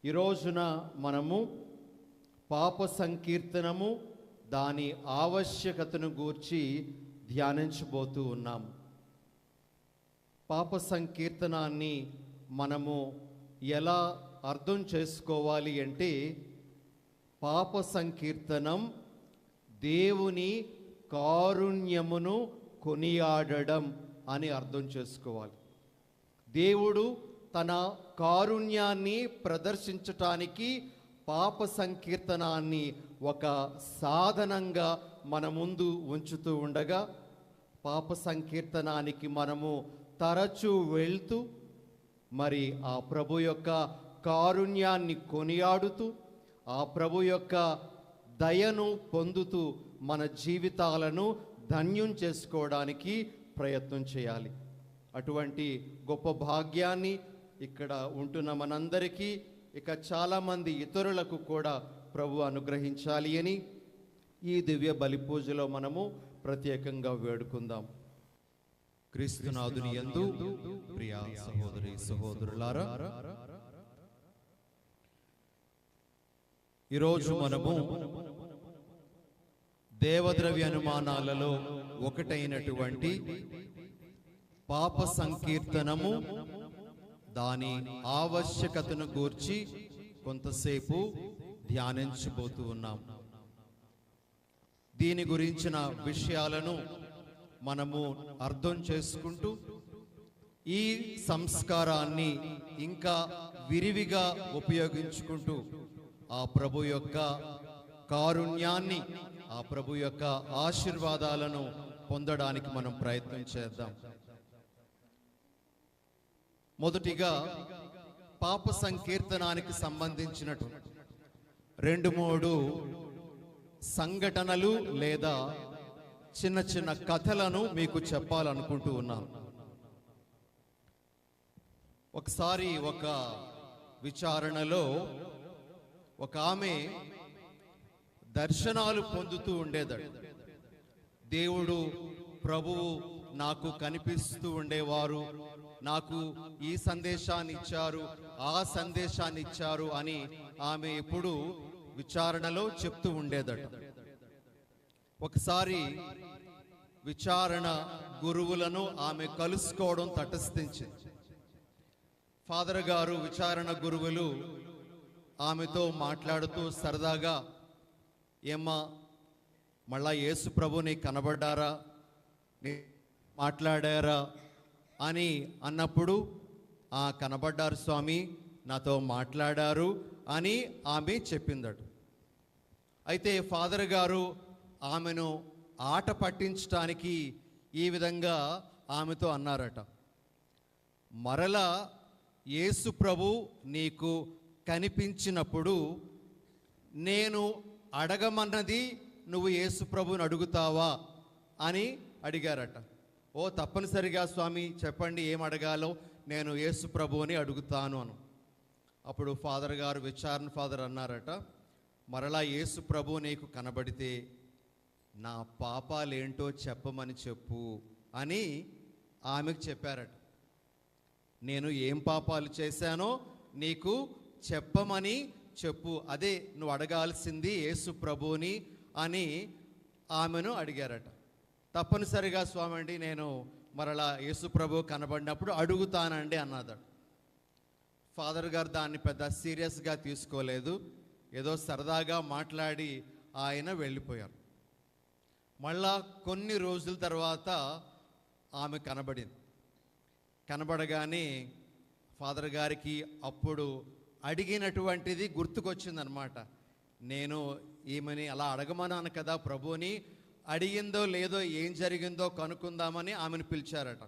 ఈ రోజున మనము పాప సంకీర్తనము దాని ఆవశ్యకతను గూర్చి ధ్యానించబోతూ ఉన్నాం. పాప సంకీర్తనాన్ని మనము ఎలా అర్థం చేసుకోవాలి అంటే, పాప సంకీర్తనం దేవుని కారుణ్యమును కొనియాడడం అని అర్థం చేసుకోవాలి. దేవుడు తన కారుణ్యాన్ని ప్రదర్శించటానికి పాప సంకీర్తనాన్ని ఒక సాధనంగా మన ముందు ఉంచుతూ ఉండగా, పాప సంకీర్తనానికి మనము తరచూ వెళ్తూ మరి ఆ ప్రభు యొక్క కారుణ్యాన్ని కొనియాడుతూ, ఆ ప్రభు యొక్క దయను పొందుతూ మన జీవితాలను ధన్యం చేసుకోవడానికి ప్రయత్నం చేయాలి. అటువంటి గొప్ప భాగ్యాన్ని ఇక్కడ ఉంటున్న మనందరికీ, ఇక చాలామంది ఇతరులకు కూడా ప్రభు అనుగ్రహించాలి అని ఈ దివ్య బలి పూజలో మనము ప్రత్యేకంగా వేడుకుందాం. క్రీస్తునాథుని యందు ప్రియ సహోదరి సహోదరులారా, ఈరోజు మనము దేవద్రవ్య అనుమానాలలో ఒకటైనటువంటి పాప సంకీర్తనము దాని ఆవశ్యకతను గూర్చి కొంతసేపు ధ్యానించబోతూ ఉన్నాం. దీని గురించిన విషయాలను మనము అర్థం చేసుకుంటూ ఈ సంస్కారాన్ని ఇంకా విరివిగా ఉపయోగించుకుంటూ ఆ ప్రభు యొక్క కారుణ్యాన్ని, ఆ ప్రభు యొక్క ఆశీర్వాదాలను పొందడానికి మనం ప్రయత్నం చేద్దాం. మొదటిగా పాప సంకీర్తనానికి సంబంధించినట్టు 2-3 సంఘటనలు లేదా చిన్న చిన్న కథలను మీకు చెప్పాలనుకుంటూ ఉన్నాను. ఒకసారి ఒక విచారణలో ఒక ఆమె దర్శనాలు పొందుతూ ఉండేదట. దేవుడు ప్రభువు నాకు కనిపిస్తూ ఉండేవారు, నాకు ఈ సందేశాన్ని ఇచ్చారు, ఆ సందేశాన్ని ఇచ్చారు అని ఆమె ఎప్పుడు విచారణలో చెప్తూ ఉండేదట. ఒకసారి విచారణ గురువులను ఆమె కలుసుకోవడం తటస్థించింది. ఫాదర్ గారు విచారణ గురువులు ఆమెతో మాట్లాడుతూ సరదాగా, ఏమ్మా మళ్ళా యేసు ప్రభుని కనబడ్డారా, మాట్లాడారా అని అన్నప్పుడు, కనబడ్డారు స్వామి, నాతో మాట్లాడారు అని ఆమె చెప్పిందట. అయితే ఫాదర్ గారు ఆమెను ఆట పట్టించడానికి ఈ విధంగా ఆమెతో అన్నారట, మరలా యేసు ప్రభు నీకు కనిపించినప్పుడు నేను అడగమన్నది నువ్వు యేసు ప్రభుని అడుగుతావా అని అడిగారట. ఓ తప్పనిసరిగా స్వామి, చెప్పండి ఏం అడగాలో, నేను యేసు ప్రభువుని అడుగుతాను అను. అప్పుడు ఫాదర్ గారు, విచారణ ఫాదర్ అన్నారట, మరలా యేసు ప్రభు నీకు కనబడితే నా పాపాలేంటో చెప్పమని చెప్పు అని ఆమెకు చెప్పారట. నేను ఏం పాపాలు చేశానో నీకు చెప్పమని చెప్పు, అదే నువ్వు అడగాల్సింది యేసు ప్రభువుని అని ఆమెను అడిగారట. తప్పనిసరిగా స్వామి అండి, నేను మరలా యేసు ప్రభు కనబడినప్పుడు అడుగుతానండి అన్నదట. ఫాదర్ గారు దాన్ని పెద్ద సీరియస్గా తీసుకోలేదు, ఏదో సరదాగా మాట్లాడి ఆయన వెళ్ళిపోయారు. మళ్ళా కొన్ని రోజుల తర్వాత ఆమె కనబడింది. కనబడగానే ఫాదర్ గారికి అప్పుడు అడిగినటువంటిది గుర్తుకొచ్చిందనమాట. నేను ఈమెని అలా అడగమన్నాను కదా ప్రభుని, అడిగిందో లేదో ఏం జరిగిందో కనుక్కుందామని ఆమెను పిలిచారట.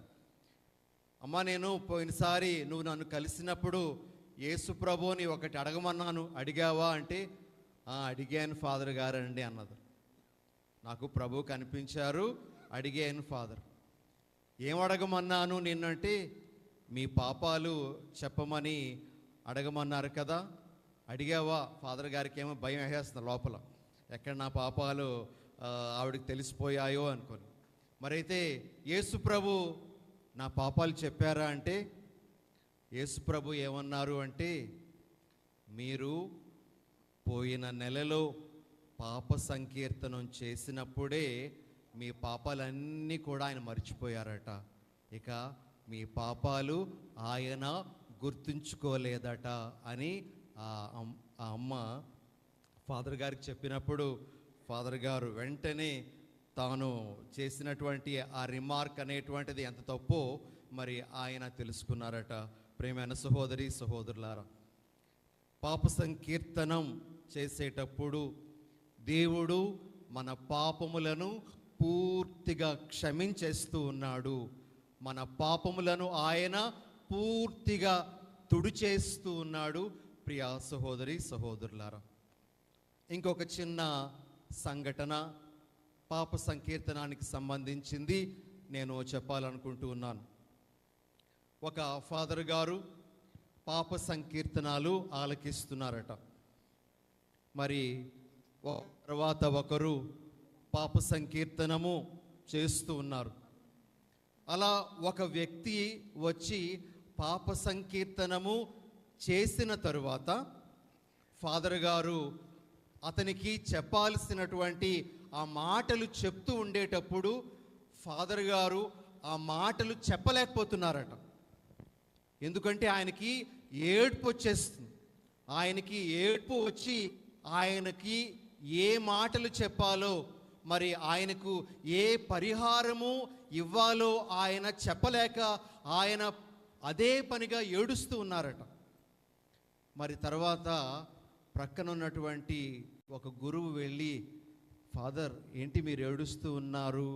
అమ్మ, నేను పోయినసారి నువ్వు నన్ను కలిసినప్పుడు యేసు ప్రభుని ఒకటి అడగమన్నాను, అడిగావా అంటే, అడిగాను ఫాదర్ గారండి అన్నది. నాకు ప్రభు కనిపించారు, అడిగాను ఫాదర్. ఏం అడగమన్నాను నిన్నంటే, మీ పాపాలు చెప్పమని అడగమన్నారు కదా, అడిగావా? ఫాదర్ గారికి ఏమో భయం వేసేస్తుంది లోపల, ఎక్కడ నా పాపాలు ఆవిడకి తెలిసిపోయాయో అనుకొని. మరైతే యేసు ప్రభు నా పాపాలు చెప్పారా అంటే, యేసు ప్రభు ఏమన్నారు అంటే, మీరు పోయిన నెలలో పాప సంకీర్తనం చేసినప్పుడే మీ పాపాలన్నీ కూడా ఆయన మర్చిపోయారట. ఇక మీ పాపాలు ఆయన గుర్తుంచుకోలేదట అని ఆ అమ్మ ఫాదర్ గారికి చెప్పినప్పుడు ఫాదర్ గారు వెంటనే తాను చేసినటువంటి ఆ రిమార్క్ అనేటువంటిది ఎంత తప్పో మరి ఆయన తెలుసుకున్నారట. ప్రియమైన సహోదరి సహోదరులారా, పాప సంకీర్తనం చేసేటప్పుడు దేవుడు మన పాపములను పూర్తిగా క్షమించేస్తూ ఉన్నాడు. మన పాపములను ఆయన పూర్తిగా తుడిచేస్తూ ఉన్నాడు. ప్రియ సహోదరి సహోదరులారా, ఇంకొక చిన్న సంఘటన పాప సంకీర్తనానికి సంబంధించింది నేను చెప్పాలనుకుంటూ ఉన్నాను. ఒక ఫాదర్ గారు పాప సంకీర్తనాలు ఆలకిస్తున్నారట. మరి తర్వాత ఒకరు పాప సంకీర్తనము చేస్తూ ఉన్నారు. అలా ఒక వ్యక్తి వచ్చి పాప సంకీర్తనము చేసిన తరువాత ఫాదర్ గారు అతనికి చెప్పాల్సినటువంటి ఆ మాటలు చెప్తూ ఉండేటప్పుడు ఫాదర్ గారు ఆ మాటలు చెప్పలేకపోతున్నారట. ఎందుకంటే ఆయనకి ఏడ్పు వచ్చేస్తుంది. ఆయనకి ఏడ్పు వచ్చి ఆయనకి ఏ మాటలు చెప్పాలో, మరి ఆయనకు ఏ పరిహారము ఇవ్వాలో ఆయన చెప్పలేక ఆయన అదే పనిగా ఏడుస్తూ ఉన్నారట. మరి తర్వాత ప్రక్కన ఉన్నటువంటి ఒక గురువు వెళ్ళి, ఫాదర్ ఏంటి మీరు ఏడుస్తూ ఉన్నారు?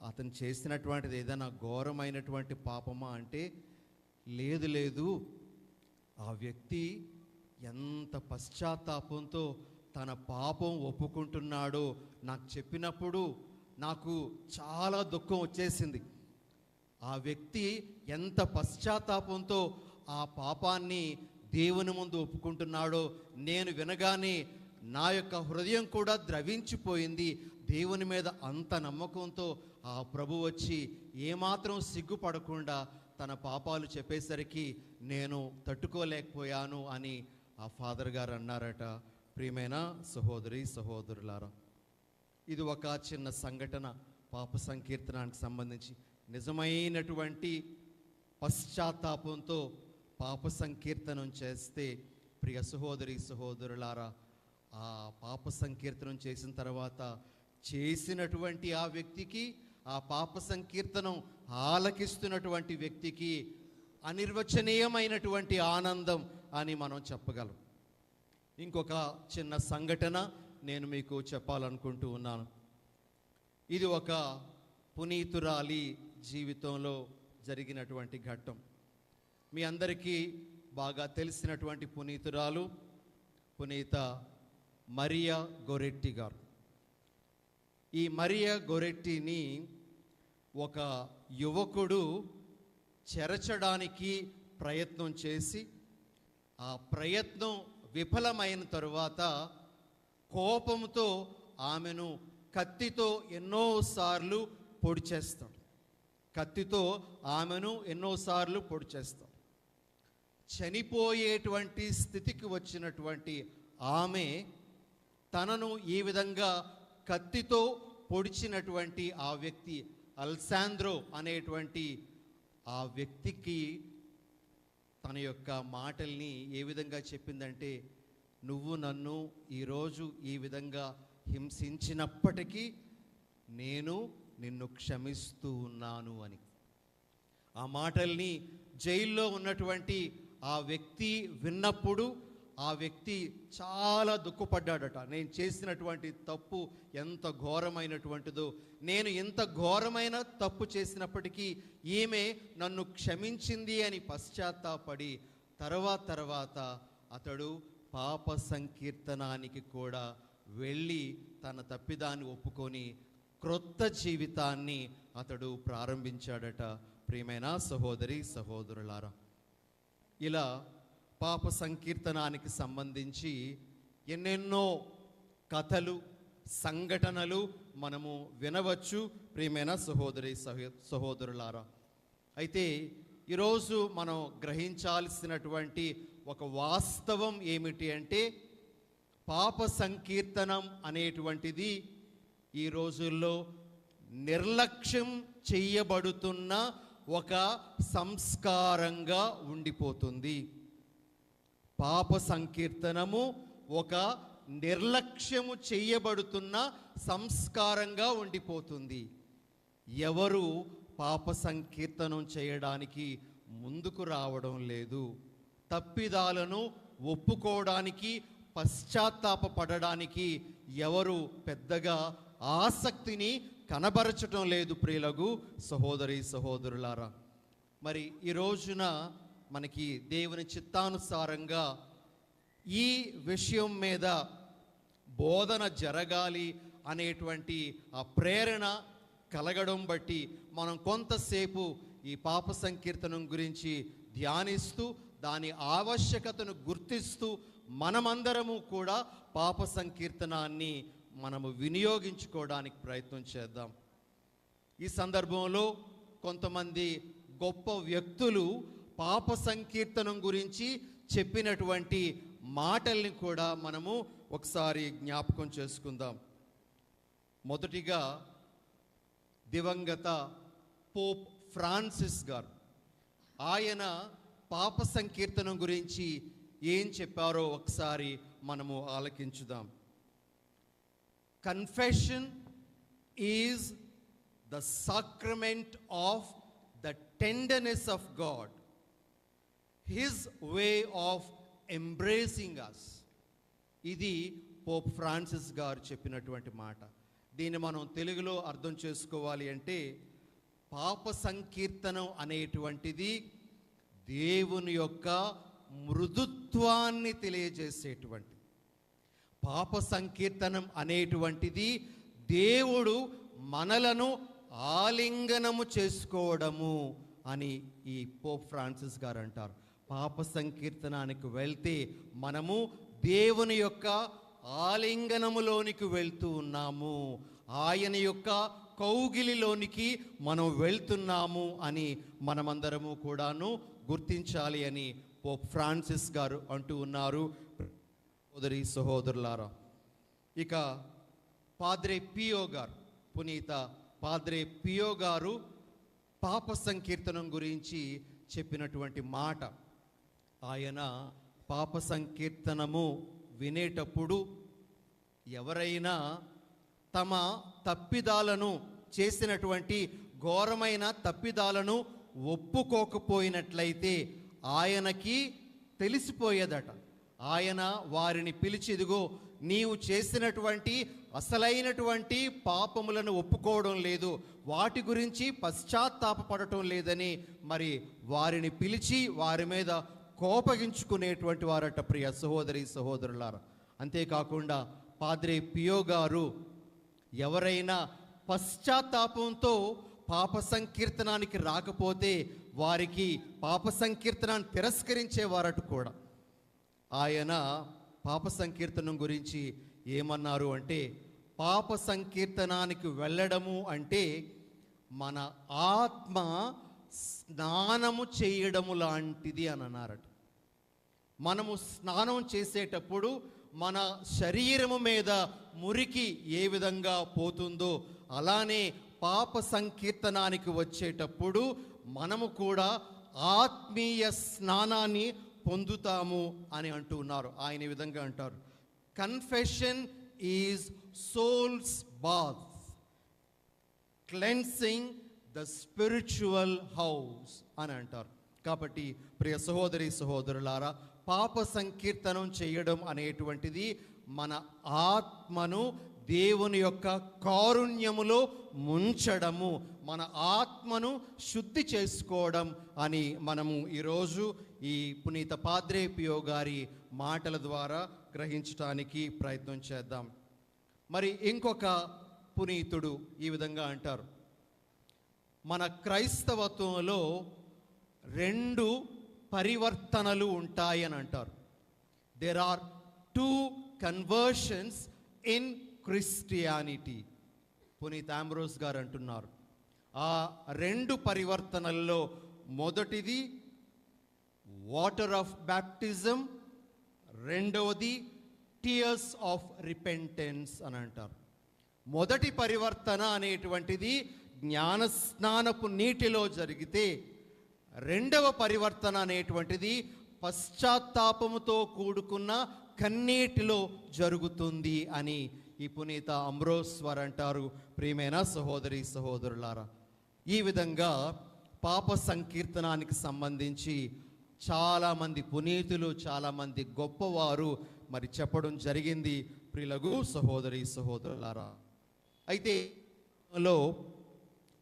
అతను చేసినటువంటిది ఏదైనా ఘోరమైనటువంటి పాపమా అంటే, లేదు లేదు, ఆ వ్యక్తి ఎంత పశ్చాత్తాపంతో తన పాపం ఒప్పుకుంటున్నాడో నాకు చెప్పినప్పుడు నాకు చాలా దుఃఖం వచ్చేసింది. ఆ వ్యక్తి ఎంత పశ్చాత్తాపంతో ఆ పాపాన్ని దేవుని ముందు ఒప్పుకుంటున్నాడో నేను వినగానే నా యొక్క హృదయం కూడా ద్రవించిపోయింది. దేవుని మీద అంత నమ్మకంతో ఆ ప్రభు వచ్చి ఏమాత్రం సిగ్గుపడకుండా తన పాపాలు చెప్పేసరికి నేను తట్టుకోలేకపోయాను అని ఆ ఫాదర్ గారు అన్నారట. ప్రియమైన సహోదరి సహోదరులారా, ఇది ఒక చిన్న సంఘటన పాప సంకీర్తనానికి సంబంధించి. నిజమైనటువంటి పశ్చాత్తాపంతో పాప సంకీర్తనం చేస్తే ప్రియ సహోదరి సహోదరులారా, ఆ పాప సంకీర్తనం చేసిన తర్వాత చేసినటువంటి ఆ వ్యక్తికి, ఆ పాప సంకీర్తనం ఆలకిస్తున్నటువంటి వ్యక్తికి అనిర్వచనీయమైనటువంటి ఆనందం అని మనం చెప్పగలం. ఇంకొక చిన్న సంఘటన నేను మీకు చెప్పాలనుకుంటూ ఉన్నాను. ఇది ఒక పునీతురాలి జీవితంలో జరిగినటువంటి ఘట్టం. మీ అందరికీ బాగా తెలిసినటువంటి పునీతురాలు పునీత మరియా గొరెట్టి గారు. ఈ మరియా గొరెట్టిని ఒక యువకుడు చెరచడానికి ప్రయత్నం చేసి ఆ ప్రయత్నం విఫలమైన తరువాత కోపంతో ఆమెను కత్తితో ఎన్నోసార్లు పొడి చేస్తాడు. కత్తితో ఆమెను ఎన్నోసార్లు పొడి చేస్తాడు. చనిపోయేటువంటి స్థితికి వచ్చినటువంటి ఆమె తనను ఈ విధంగా కత్తితో పొడిచినటువంటి ఆ వ్యక్తి అల్సాంద్రో అనేటువంటి ఆ వ్యక్తికి తన యొక్క మాటల్ని ఏ విధంగా చెప్పిందంటే, నువ్వు నన్ను ఈరోజు ఈ విధంగా హింసించినప్పటికీ నేను నిన్ను క్షమిస్తూ ఉన్నాను అని. ఆ మాటల్ని జైల్లో ఉన్నటువంటి ఆ వ్యక్తి విన్నప్పుడు ఆ వ్యక్తి చాలా దుఃఖపడ్డాడట. నేను చేసినటువంటి తప్పు ఎంత ఘోరమైనటువంటిదో, నేను ఎంత ఘోరమైన తప్పు చేసినప్పటికీ ఈమె నన్ను క్షమించింది అని పశ్చాత్తాపడి తర్వాత అతడు పాప సంకీర్తనానికి కూడా వెళ్ళి తన తప్పిదాన్ని ఒప్పుకొని క్రొత్త జీవితాన్ని అతడు ప్రారంభించాడట. ప్రియమైన సహోదరి సహోదరులారా, ఇలా పాప సంకీర్తనానికి సంబంధించి ఎన్నెన్నో కథలు సంఘటనలు మనము వినవచ్చు ప్రియమైన సహోదరి సహోదరులారా. అయితే ఈరోజు మనం గ్రహించాల్సినటువంటి ఒక వాస్తవం ఏమిటి అంటే, పాప సంకీర్తనం అనేటువంటిది ఈ రోజుల్లో నిర్లక్ష్యం చెయ్యబడుతున్న ఒక సంస్కారంగా ఉండిపోతుంది. పాప సంకీర్తనము ఒక నిర్లక్ష్యము చెయ్యబడుతున్న సంస్కారంగా ఉండిపోతుంది. ఎవరు పాప సంకీర్తనం చేయడానికి ముందుకు రావడం లేదు. తప్పిదాలను ఒప్పుకోవడానికి, పశ్చాత్తాపపడడానికి ఎవరు పెద్దగా ఆసక్తిని కనబరచటం లేదు. ప్రియులగు సహోదరి సహోదరులారా, మరి ఈ రోజున మనకి దేవుని చిత్తానుసారంగా ఈ విషయం మీద బోధన జరగాలి అనేటువంటి ఆ ప్రేరణ కలగడం బట్టి మనం కొంతసేపు ఈ పాప సంకీర్తనం గురించి ధ్యానిస్తూ, దాని ఆవశ్యకతను గుర్తిస్తూ మనమందరము కూడా పాప సంకీర్తనాన్ని మనము వినియోగించుకోవడానికి ప్రయత్నం చేద్దాం. ఈ సందర్భంలో కొంతమంది గొప్ప వ్యక్తులు పాప సంకీర్తనం గురించి చెప్పినటువంటి మాటల్ని కూడా మనము ఒకసారి జ్ఞాపకం చేసుకుందాం. మొదటిగా దివంగత పోప్ ఫ్రాన్సిస్ గారు, ఆయన పాప సంకీర్తనం గురించి ఏం చెప్పారో ఒకసారి మనము ఆలకించుదాం. Confession is the sacrament of the tenderness of God, his way of embracing us. ఇది పోప్ ఫ్రాన్సిస్ గారు చెప్పినటువంటి మాట. దీన్ని మనం తెలుగులో అర్థం చేసుకోవాలి అంటే, పాప సంకీర్తనం అనేటువంటిది దేవుని యొక్క మృదుత్వాన్ని తెలియజేసేటువంటి, పాప సంకీర్తనం అనేటువంటిది దేవుడు మనలను ఆలింగనము చేసుకోవడము అని ఈ పోప్ ఫ్రాన్సిస్ గారు అంటారు. పాప సంకీర్తనానికి వెళ్తే మనము దేవుని యొక్క ఆలింగనములోనికి వెళ్తూ ఉన్నాము, ఆయన యొక్క కౌగిలిలోనికి మనం వెళ్తున్నాము అని మనమందరము కూడాను గుర్తించాలి అని పోప్ ఫ్రాన్సిస్ గారు అంటూ ఉన్నారు. సోదరి సహోదరులారా, ఇక పాద్రే పియో గారు, పునీత పాద్రే పియో గారు పాప సంకీర్తనం గురించి చెప్పినటువంటి మాట, ఆయన పాప సంకీర్తనము వినేటప్పుడు ఎవరైనా తమ తప్పిదాలను, చేసినటువంటి ఘోరమైన తప్పిదాలను ఒప్పుకోకపోయినట్లయితే ఆయనకి తెలిసిపోయేదట. ఆయన వారిని పిలిచి, ఇదిగో నీవు చేసినటువంటి అసలైనటువంటి పాపములను ఒప్పుకోవడం లేదు, వాటి గురించి పశ్చాత్తాపపడటం లేదని మరి వారిని పిలిచి వారి మీద కోపగించుకునేటువంటి వారట, ప్రియ సహోదరి సహోదరులారా. అంతేకాకుండా పాద్రే పియో గారు ఎవరైనా పశ్చాత్తాపంతో పాప సంకీర్తనానికి రాకపోతే వారికి పాప సంకీర్తనాన్ని తిరస్కరించేవారట కూడా. ఆయన పాప సంకీర్తనం గురించి ఏమన్నారు అంటే, పాప సంకీర్తనానికి వెళ్ళడము అంటే మన ఆత్మ స్నానము చేయడము లాంటిది అని అన్నారట. మనము స్నానం చేసేటప్పుడు మన శరీరము మీద మురికి ఏ విధంగా పోతుందో అలానే పాప సంకీర్తనానికి వచ్చేటప్పుడు మనము కూడా ఆత్మీయ స్నానాన్ని పొందుతాము అని అంటూ ఉన్నారు. ఆయన ఈ విధంగా అంటారు, confession is soul's bath, cleansing the spiritual house అని అంటారు. కాబట్టి ప్రియ సహోదరి సహోదరులారా, పాప సంకీర్తనం చేయడం అనేటువంటిది మన ఆత్మను దేవుని యొక్క కారుణ్యములో ముంచడము, మన ఆత్మను శుద్ధి చేసుకోవడం అని మనము ఈరోజు ఈ పునీత పాద్రే పియో గారి మాటల ద్వారా గ్రహించడానికి ప్రయత్నం చేద్దాం. మరి ఇంకొక పునీతుడు ఈ విధంగా అంటారు, మన క్రైస్తవత్వంలో 2 పరివర్తనలు ఉంటాయని అంటారు. There are 2 conversions in Christianity. పునీత్ ఆంబ్రోస్ గారు అంటున్నారు, ఆ 2 పరివర్తనల్లో మొదటిది వాటర్ ఆఫ్ బ్యాప్టిజం, రెండవది టీయర్స్ ఆఫ్ రిపెంటెన్స్ అని అంటారు. మొదటి పరివర్తన అనేటువంటిది జ్ఞానస్నానపు నీటిలో జరిగితే, రెండవ పరివర్తన అనేటువంటిది పశ్చాత్తాపముతో కూడుకున్న కన్నీటిలో జరుగుతుంది అని ఈ పునీత అంబ్రోస్ వారు అంటారు. ప్రియమైన సహోదరి సహోదరులారా, ఈ విధంగా పాప సంకీర్తనానికి సంబంధించి చాలామంది పునీతులు, చాలామంది గొప్పవారు మరి చెప్పడం జరిగింది. ప్రియులకు సహోదరి సహోదరులారా, అయితే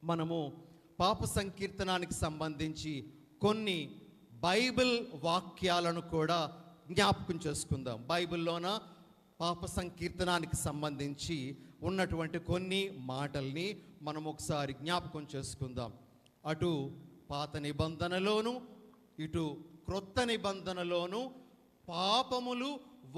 మనము పాప సంకీర్తనానికి సంబంధించి కొన్ని బైబిల్ వాక్యాలను కూడా జ్ఞాపకం చేసుకుందాం. బైబిల్లోన పాప సంకీర్తనానికి సంబంధించి ఉన్నటువంటి కొన్ని మాటల్ని మనం ఒకసారి జ్ఞాపకం చేసుకుందాం. అటు పాత నిబంధనలోను ఇటు క్రొత్త నిబంధనలోను పాపములు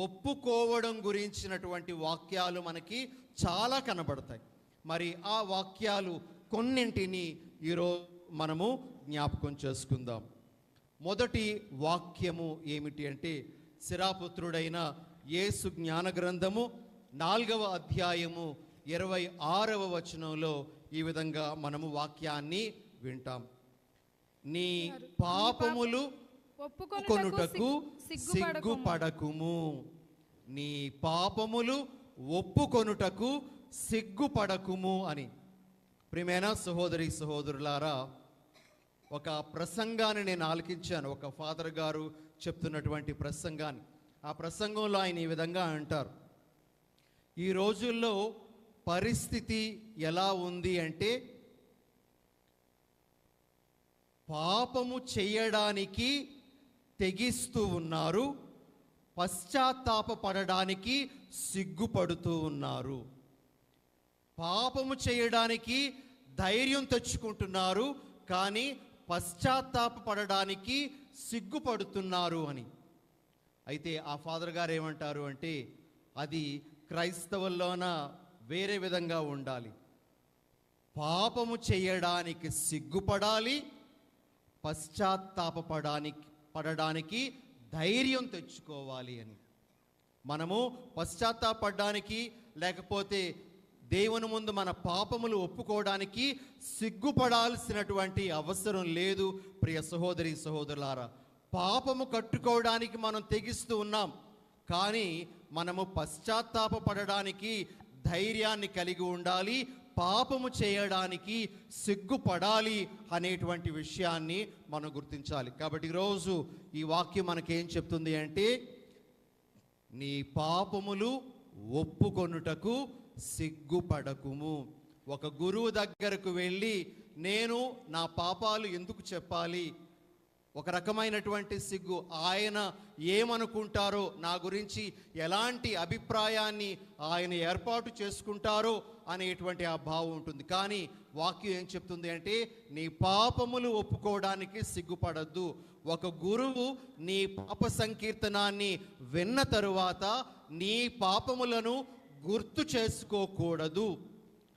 ఒప్పుకోవడం గురించినటువంటి వాక్యాలు మనకి చాలా కనబడతాయి. మరి ఆ వాక్యాలు కొన్నింటిని ఈరోజు మనము జ్ఞాపకం చేసుకుందాం. మొదటి వాక్యము ఏమిటి అంటే, శిరాపుత్రుడైన యేసు జ్ఞాన గ్రంథము 4వ అధ్యాయము 26వ వచనంలో ఈ విధంగా మనము వాక్యాన్ని వింటాం. నీ పాపములు ఒప్పుకొనుటకు సిగ్గుపడకుము. నీ పాపములు ఒప్పుకొనుటకు సిగ్గుపడకుము అని. ప్రియమైన సహోదరి సహోదరులారా, ఒక ప్రసంగాన్ని నేను ఆలకించాను, ఒక ఫాదర్ గారు చెప్తున్నటువంటి ప్రసంగాన్ని. ఆ ప్రసంగంలో ఆయన ఈ విధంగా అంటారు, ఈ రోజుల్లో పరిస్థితి ఎలా ఉంది అంటే, పాపము చేయడానికి తెగిస్తూ ఉన్నారు, పశ్చాత్తాపపడడానికి సిగ్గుపడుతూ ఉన్నారు. పాపము చేయడానికి ధైర్యం తెచ్చుకుంటున్నారు, కానీ పశ్చాత్తాపపడడానికి సిగ్గుపడుతున్నారు అని. అయితే ఆ ఫాదర్ గారు ఏమంటారు అంటే, అది క్రైస్తవుల్లోన వేరే విధంగా ఉండాలి. పాపము చేయడానికి సిగ్గుపడాలి, పడడానికి ధైర్యం తెచ్చుకోవాలి అని. మనము పశ్చాత్తాపడడానికి లేకపోతే దేవుని ముందు మన పాపములు ఒప్పుకోవడానికి సిగ్గుపడాల్సినటువంటి అవసరం లేదు. ప్రియ సహోదరి సహోదరులారా, పాపము కట్టుకోవడానికి మనం తెగిస్తూ ఉన్నాం, కానీ మనము పశ్చాత్తాపపడడానికి ధైర్యాన్ని కలిగి ఉండాలి, పాపము చేయడానికి సిగ్గుపడాలి అనేటువంటి విషయాన్ని మనం గుర్తించాలి. కాబట్టి ఈరోజు ఈ వాక్యం మనకేం చెప్తుంది అంటే, నీ పాపములు ఒప్పుకొనుటకు సిగ్గుపడకుము. ఒక గురువు దగ్గరకు వెళ్ళి నేను నా పాపాలు ఎందుకు చెప్పాలి, ఒక రకమైనటువంటి సిగ్గు. ఆయన ఏమనుకుంటారో, నా గురించి ఎలాంటి అభిప్రాయాన్ని ఆయన ఏర్పాటు చేసుకుంటారో అనేటువంటి ఆ భావం ఉంటుంది. కానీ వాక్యం ఏం చెప్తుంది అంటే, నీ పాపములు ఒప్పుకోవడానికి సిగ్గుపడద్దు. ఒక గురువు నీ పాప సంకీర్తనాన్ని విన్న తరువాత నీ పాపములను గుర్తు చేసుకోకూడదు,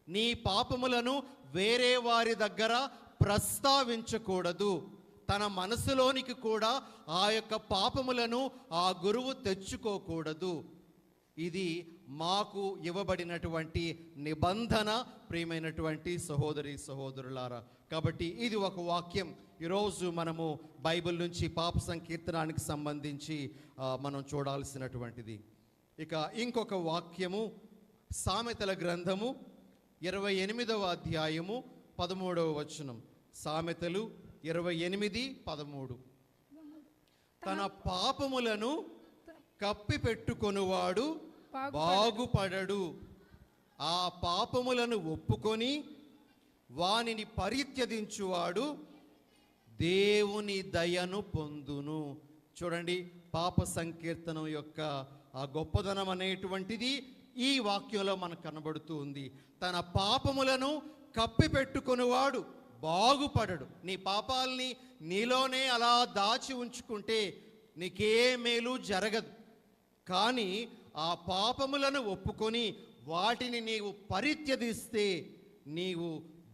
నీ పాపములను వేరే వారి దగ్గర ప్రస్తావించకూడదు. తన మనసులోనికి కూడా ఆ యొక్క పాపములను ఆ గురువు తెచ్చుకోకూడదు. ఇది మాకు ఇవ్వబడినటువంటి నిబంధన, ప్రియమైనటువంటి సహోదరి సహోదరులారా. కాబట్టి ఇది ఒక వాక్యం. ఈరోజు మనము బైబిల్ నుంచి పాప సంకీర్తనానికి సంబంధించి మనం చూడాల్సినటువంటిది. ఇక ఇంకొక వాక్యము, సామెతల గ్రంథము 28వ అధ్యాయము 13వ వచనం. సామెతలు 28:13. తన పాపములను కప్పిపెట్టుకొనువాడు బాగుపడడు, ఆ పాపములను ఒప్పుకొని వానిని పరిత్యజించువాడు దేవుని దయను పొందును. చూడండి, పాప సంకీర్తనం యొక్క ఆ గొప్పదనం అనేటువంటిది ఈ వాక్యంలో మనకు కనబడుతూ ఉంది. తన పాపములను కప్పిపెట్టుకొనువాడు బాగుపడడు. నీ పాపాలని నీలోనే అలా దాచి ఉంచుకుంటే నీకే మేలు జరగదు. కానీ ఆ పాపములను ఒప్పుకొని వాటిని నీవు పరిత్యజిస్తే నీవు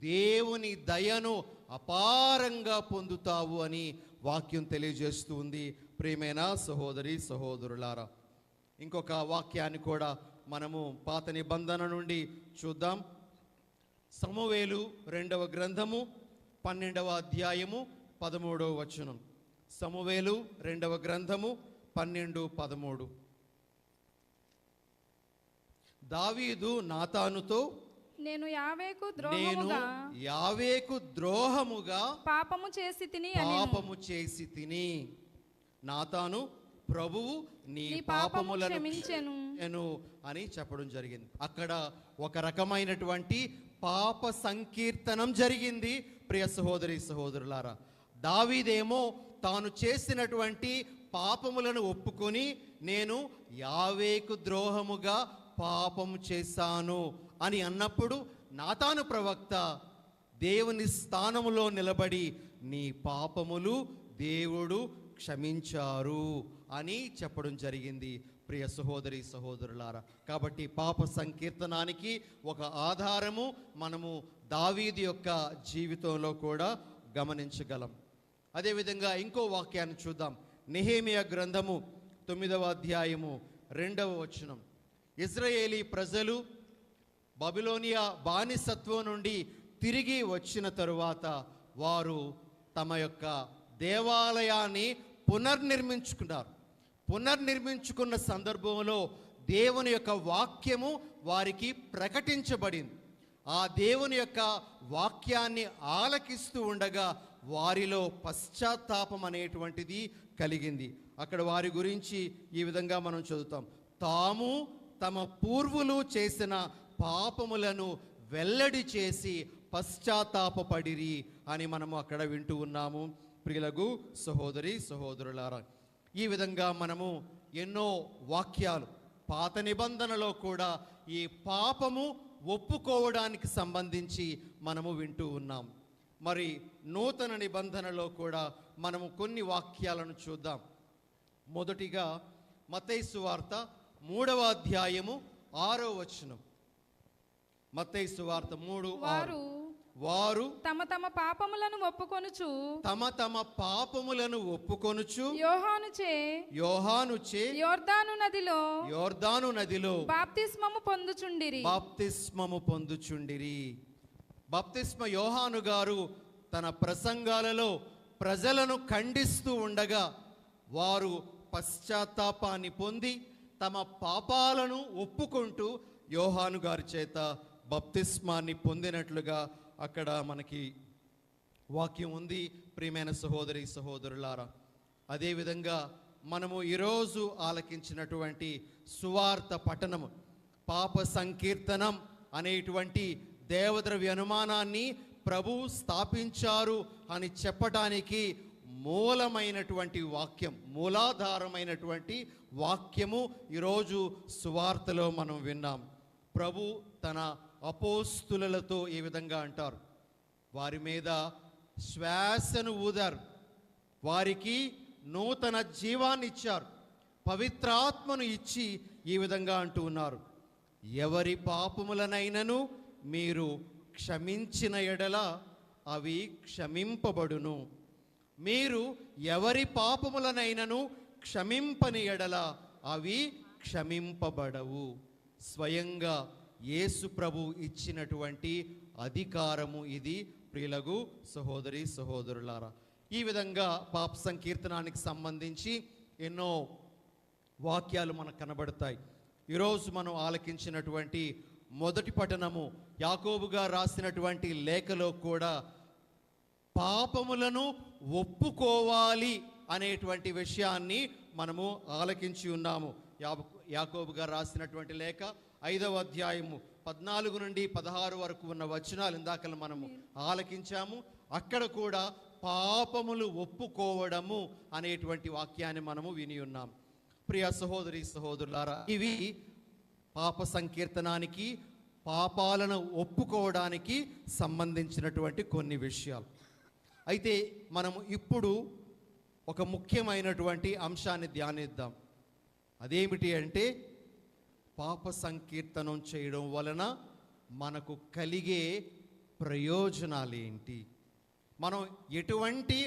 దేవుని దయను అపారంగా పొందుతావు అని వాక్యం తెలియజేస్తూ ఉంది. ప్రియమైన సహోదరి సహోదరులారా, ఇంకొక వాక్యాన్ని కూడా మనము పాత నిబంధన నుండి చూద్దాం. సమూయేలు 2వ గ్రంథము 12వ అధ్యాయము 13వ వచనం. సమూయేలు 2వ గ్రంథము 12-13. దావీదు నాతానుతో, నేను యావేకు ద్రోహముగా పాపము చేసి తిని. నాతాను, ప్రభువు నీ పాపములను క్షమించెను అని చెప్పడం జరిగింది. అక్కడ ఒక రకమైనటువంటి పాప సంకీర్తనం జరిగింది. ప్రియ సహోదరి సహోదరులారా, దావీదేమో తాను చేసినటువంటి పాపములను ఒప్పుకొని, నేను యావేకు ద్రోహముగా పాపము చేశాను అని అన్నప్పుడు, నాతాను ప్రవక్త దేవుని స్థానములో నిలబడి నీ పాపములు దేవుడు క్షమించారు అని చెప్పడం జరిగింది. ప్రియ సహోదరి సహోదరులారా, కాబట్టి పాప సంకీర్తనానికి ఒక ఆధారము మనము దావీదు యొక్క జీవితంలో కూడా గమనించగలం. అదేవిధంగా ఇంకో వాక్యాన్ని చూద్దాం. నెహెమీయా గ్రంథము 9వ అధ్యాయము 2వ వచనం. ఇశ్రాయేలీ ప్రజలు బబిలోనియా బానిసత్వం నుండి తిరిగి వచ్చిన తరువాత వారు తమ యొక్క దేవాలయాన్ని పునర్నిర్మించుకున్న సందర్భంలో దేవుని యొక్క వాక్యము వారికి ప్రకటించబడింది. ఆ దేవుని యొక్క వాక్యాన్ని ఆలకిస్తూ ఉండగా వారిలో పశ్చాత్తాపం అనేటువంటిది కలిగింది. అక్కడ వారి గురించి ఈ విధంగా మనం చదువుతాం. తాము తమ పూర్వులు చేసిన పాపములను వెల్లడి చేసి పశ్చాత్తాపపడిరి అని మనము అక్కడ వింటూ ఉన్నాము. ప్రియులకు సహోదరి సహోదరులారా, ఈ విధంగా మనము ఎన్నో వాక్యాలు పాత నిబంధనలో కూడా ఈ పాపము ఒప్పుకోవడానికి సంబంధించి మనము వింటూ ఉన్నాం. మరి నూతన నిబంధనలో కూడా మనము కొన్ని వాక్యాలను చూద్దాం. మొదటిగా మత్తయి సువార్త 3వ అధ్యాయము 6వ వచనం. మత్తయి సువార్త 3:6. వారు తమ తమ పాపములను ఒప్పుకొనుచు యోహానుచే యోర్దాను నదిలో బాప్తిస్మము పొందుచుండిరి. బాప్తిస్మ యోహాను గారు తన ప్రసంగాలలో ప్రజలను ఖండిస్తూ ఉండగా వారు పశ్చాత్తాపాన్ని పొంది తమ పాపాలను ఒప్పుకుంటూ యోహాను గారి చేత బాప్తిస్మాన్ని పొందినట్లుగా అక్కడ మనకి వాక్యం ఉంది. ప్రియమైన సహోదరి సహోదరులారా, అదేవిధంగా మనము ఈరోజు ఆలకించినటువంటి సువార్త పఠనము పాప సంకీర్తనం అనేటువంటి దేవద్రవ్య అనుమానాన్ని ప్రభు స్థాపించారు అని చెప్పడానికి మూలమైనటువంటి వాక్యం, మూలాధారమైనటువంటి వాక్యము ఈరోజు సువార్తలో మనం విన్నాం. ప్రభు తన అపోస్తులతో ఈ విధంగా అంటారు, వారి మీద శ్వాసను ఊదారు, వారికి నూతన జీవాన్ని ఇచ్చారు, పవిత్రాత్మను ఇచ్చి ఈ విధంగా అంటూ ఉన్నారు, ఎవరి పాపములనైనను మీరు క్షమించిన ఎడల అవి క్షమింపబడును, మీరు ఎవరి పాపములనైనను క్షమింపని ఎడల అవి క్షమింపబడవు. స్వయంగా యేసు ప్రభు ఇచ్చినటువంటి అధికారము ఇది. ప్రియులకు సహోదరి సహోదరులారా, ఈ విధంగా పాప సంకీర్తనానికి సంబంధించి ఎన్నో వాక్యాలు మనకు కనబడతాయి. ఈరోజు మనం ఆలకించినటువంటి మొదటి పఠనము యాకోబుగా రాసినటువంటి లేఖలో కూడా పాపములను ఒప్పుకోవాలి అనేటువంటి విషయాన్ని మనము ఆలకించి ఉన్నాము. యాకోబుగా రాసినటువంటి లేఖ 5వ అధ్యాయము 14 నుండి 16 వరకు ఉన్న వచనాలు ఇందాక మనము ఆలకించాము. అక్కడ కూడా పాపములు ఒప్పుకోవడము అనేటువంటి వాక్యాన్ని మనము విని ఉన్నాం. ప్రియ సహోదరి సహోదరులారా, ఇవి పాప సంకీర్తనానికి, పాపాలను ఒప్పుకోవడానికి సంబంధించినటువంటి కొన్ని విషయాలు. అయితే మనము ఇప్పుడు ఒక ముఖ్యమైనటువంటి అంశాన్ని ధ్యానిద్దాం. అదేమిటి అంటే, పాప సంకీర్తనం చేయడం వలన మనకు కలిగే ప్రయోజనాలు ఏంటి, మనం ఎటువంటి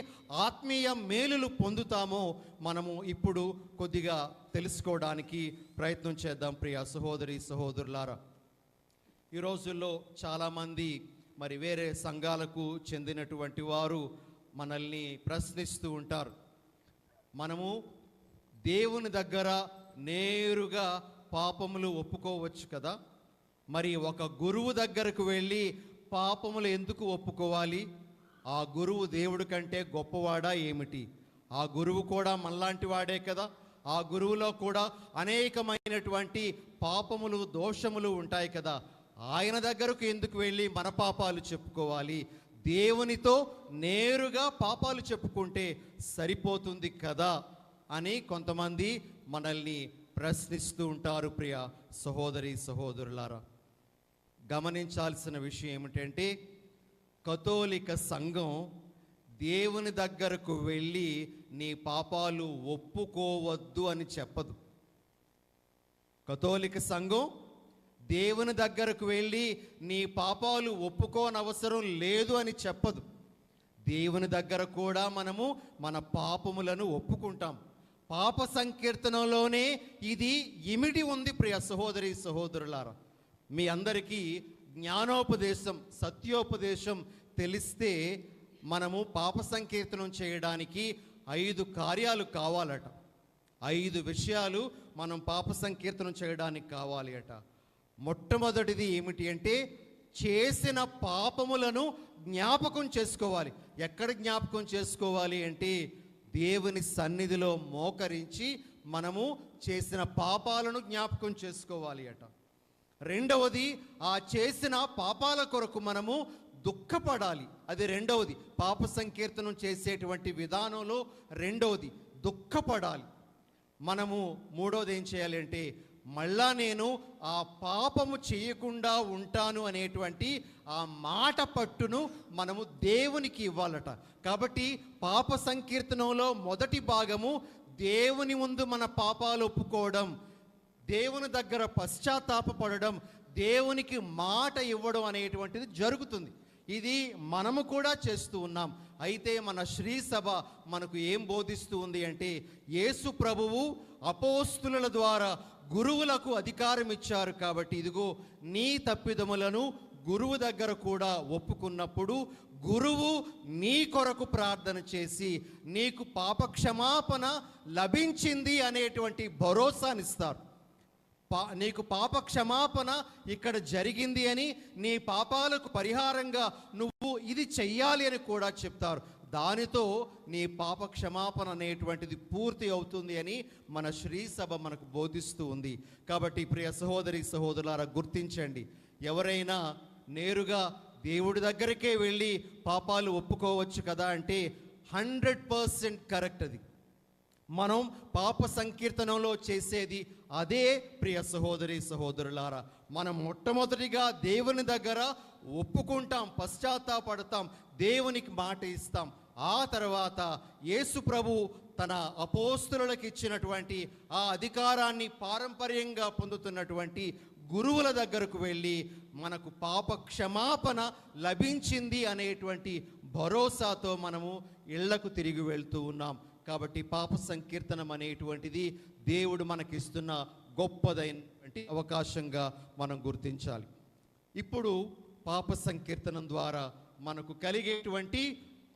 ఆత్మీయ మేలులు పొందుతామో మనము ఇప్పుడు కొద్దిగా తెలుసుకోవడానికి ప్రయత్నం చేద్దాం ప్రియ సహోదరి సహోదరులారా. ఈ రోజుల్లో చాలామంది మరి వేరే సంఘాలకు చెందినటువంటి వారు మనల్ని ప్రశ్నిస్తూ ఉంటారు. మనము దేవుని దగ్గర నేరుగా పాపములు ఒప్పుకోవచ్చు కదా, మరి ఒక గురువు దగ్గరకు వెళ్ళి పాపములు ఎందుకు ఒప్పుకోవాలి? ఆ గురువు దేవుడి కంటే గొప్పవాడా ఏమిటి? ఆ గురువు కూడా మనలాంటి వాడే కదా. ఆ గురువులో కూడా అనేకమైనటువంటి పాపములు దోషములు ఉంటాయి కదా. ఆయన దగ్గరకు ఎందుకు వెళ్ళి మన పాపాలు చెప్పుకోవాలి? దేవునితో నేరుగా పాపాలు చెప్పుకుంటే సరిపోతుంది కదా అని కొంతమంది మనల్ని ప్రశ్నిస్తూ ఉంటారు. ప్రియ సహోదరి సహోదరులారా, గమనించాల్సిన విషయం ఏమిటంటే కథోలిక సంఘం దేవుని దగ్గరకు వెళ్ళి నీ పాపాలు ఒప్పుకోవద్దు అని చెప్పదు. కథోలిక సంఘం దేవుని దగ్గరకు వెళ్ళి నీ పాపాలు ఒప్పుకోనవసరం లేదు అని చెప్పదు. దేవుని దగ్గర కూడా మనము మన పాపములను ఒప్పుకుంటాం. పాప సంకీర్తనలోనే ఇది ఇమిడి ఉంది. ప్రియ సహోదరి సహోదరులారా, మీ అందరికీ జ్ఞానోపదేశం సత్యోపదేశం తెలిస్తే మనము పాప సంకీర్తనం చేయడానికి 5 కార్యాలు కావాలట. 5 విషయాలు మనం పాప సంకీర్తనం చేయడానికి కావాలి అట. మొట్టమొదటిది ఏమిటి అంటే చేసిన పాపములను జ్ఞాపకం చేసుకోవాలి. ఎక్కడ జ్ఞాపకం చేసుకోవాలి అంటే దేవుని సన్నిధిలో మోకరించి మనము చేసిన పాపాలను జ్ఞాపకం చేసుకోవాలి అట. రెండవది ఆ చేసిన పాపాల కొరకు మనము దుఃఖపడాలి. అది రెండవది. పాప సంకీర్తనం చేసేటువంటి విధానంలో రెండవది దుఃఖపడాలి. మనము మూడవది ఏం చేయాలి అంటే మళ్ళా నేను ఆ పాపము చేయకుండా ఉంటాను అనేటువంటి ఆ మాట పట్టును మనము దేవునికి ఇవ్వాలట. కాబట్టి పాప సంకీర్తనంలో మొదటి భాగము దేవుని ముందు మన పాపాలు ఒప్పుకోవడం, దేవుని దగ్గర పశ్చాత్తాపపడడం, దేవునికి మాట ఇవ్వడం అనేటువంటిది జరుగుతుంది. ఇది మనము కూడా చేస్తూ ఉన్నాం. అయితే మన శ్రీ సభ మనకు ఏం బోధిస్తూ ఉంది అంటే యేసు ప్రభువు అపోస్తుల ద్వారా గురువులకు అధికారం ఇచ్చారు. కాబట్టి ఇదిగో నీ తప్పిదములను గురువు దగ్గర కూడా ఒప్పుకున్నప్పుడు గురువు నీ కొరకు ప్రార్థన చేసి నీకు పాపక్షమాపణ లభించింది అనేటువంటి భరోసానిస్తారు. నీకు పాప క్షమాపణ ఇక్కడ జరిగింది అని, నీ పాపాలకు పరిహారంగా నువ్వు ఇది చెయ్యాలి అని కూడా చెప్తారు. దానితో నీ పాప క్షమాపణ అనేటువంటిది పూర్తి అవుతుంది అని మన శ్రీ సభ మనకు బోధిస్తూ ఉంది. కాబట్టి ప్రియ సహోదరి సహోదరులారా, గుర్తించండి, ఎవరైనా నేరుగా దేవుడి దగ్గరికే వెళ్ళి పాపాలు ఒప్పుకోవచ్చు కదా అంటే 100% కరెక్ట్. అది మనం పాప సంకీర్తనంలో చేసేది అదే. ప్రియ సహోదరి సహోదరులారా, మనం మొట్టమొదటిగా దేవుని దగ్గర ఒప్పుకుంటాం, పశ్చాత్తాపడతాం, దేవునికి మాట ఇస్తాం. ఆ తర్వాత యేసు ప్రభు తన అపోస్తులకు ఇచ్చినటువంటి ఆ అధికారాన్ని పారంపర్యంగా పొందుతున్నటువంటి గురువుల దగ్గరకు వెళ్ళి మనకు పాప క్షమాపణ లభించింది అనేటువంటి భరోసాతో మనము ఇళ్లకు తిరిగి వెళ్తూ ఉన్నాం. కాబట్టి పాప సంకీర్తనం అనేటువంటిది దేవుడు మనకిస్తున్న గొప్పదైనటువంటి అవకాశంగా మనం గుర్తించాలి. ఇప్పుడు పాప సంకీర్తనం ద్వారా మనకు కలిగేటువంటి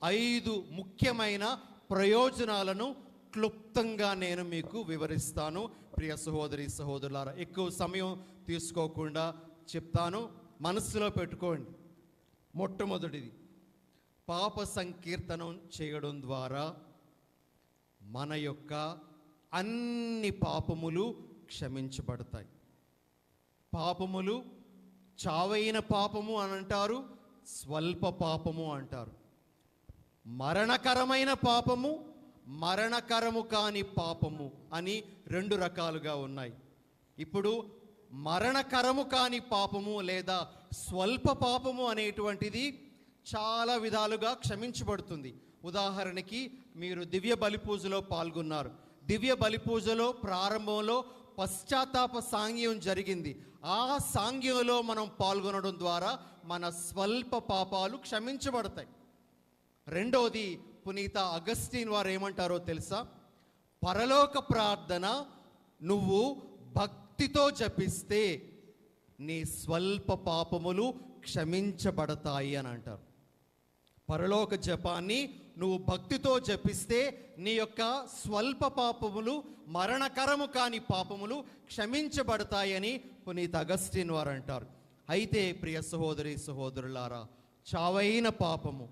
5 ముఖ్యమైన ప్రయోజనాలను క్లుప్తంగా నేను మీకు వివరిస్తాను. ప్రియ సహోదరి సహోదరులారా, ఎక్కువ సమయం తీసుకోకుండా చెప్తాను, మనస్సులో పెట్టుకోండి. మొట్టమొదటిది, పాప సంకీర్తనం చేయడం ద్వారా మన యొక్క అన్ని పాపములు క్షమించబడతాయి. పాపములు చావైన పాపము అని అంటారు, స్వల్ప పాపము అంటారు. మరణకరమైన పాపము, మరణకరము కాని పాపము అని 2 రకాలుగా ఉన్నాయి. ఇప్పుడు మరణకరము కాని పాపము లేదా స్వల్ప పాపము అనేటువంటిది చాలా విధాలుగా క్షమించబడుతుంది. ఉదాహరణకి మీరు దివ్య బలిపూజలో పాల్గొన్నారు. దివ్య బలిపూజలో ప్రారంభంలో పశ్చాత్తాప సాంగ్యం జరిగింది. ఆ సాంగ్యంలో మనం పాల్గొనడం ద్వారా మన స్వల్ప పాపాలు క్షమించబడతాయి. రెండోది పునీత అగస్టిన్ వారు ఏమంటారో తెలుసా? పరలోక ప్రార్థన నువ్వు భక్తితో జపిస్తే నీ స్వల్ప పాపములు క్షమించబడతాయి అని అంటారు. పరలోక జపాన్ని నువ్వు భక్తితో జపిస్తే నీ యొక్క స్వల్ప పాపములు, మరణకరము కాని పాపములు క్షమించబడతాయని పునీత అగస్టిన్ వారు అంటారు. అయితే ప్రియ సహోదరి సహోదరులారా, చావైన పాపము,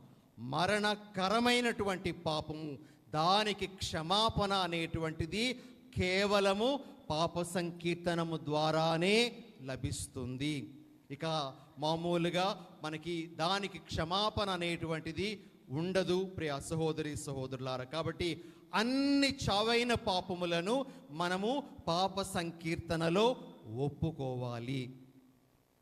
మరణకరమైనటువంటి పాపము, దానికి క్షమాపణ అనేటువంటిది కేవలము పాప సంకీర్తనము ద్వారానే లభిస్తుంది. ఇక మామూలుగా మనకి దానికి క్షమాపణ అనేటువంటిది ఉండదు ప్రియ సహోదరి సహోదరులారా. కాబట్టి అన్ని చావైన పాపములను మనము పాప సంకీర్తనలో ఒప్పుకోవాలి.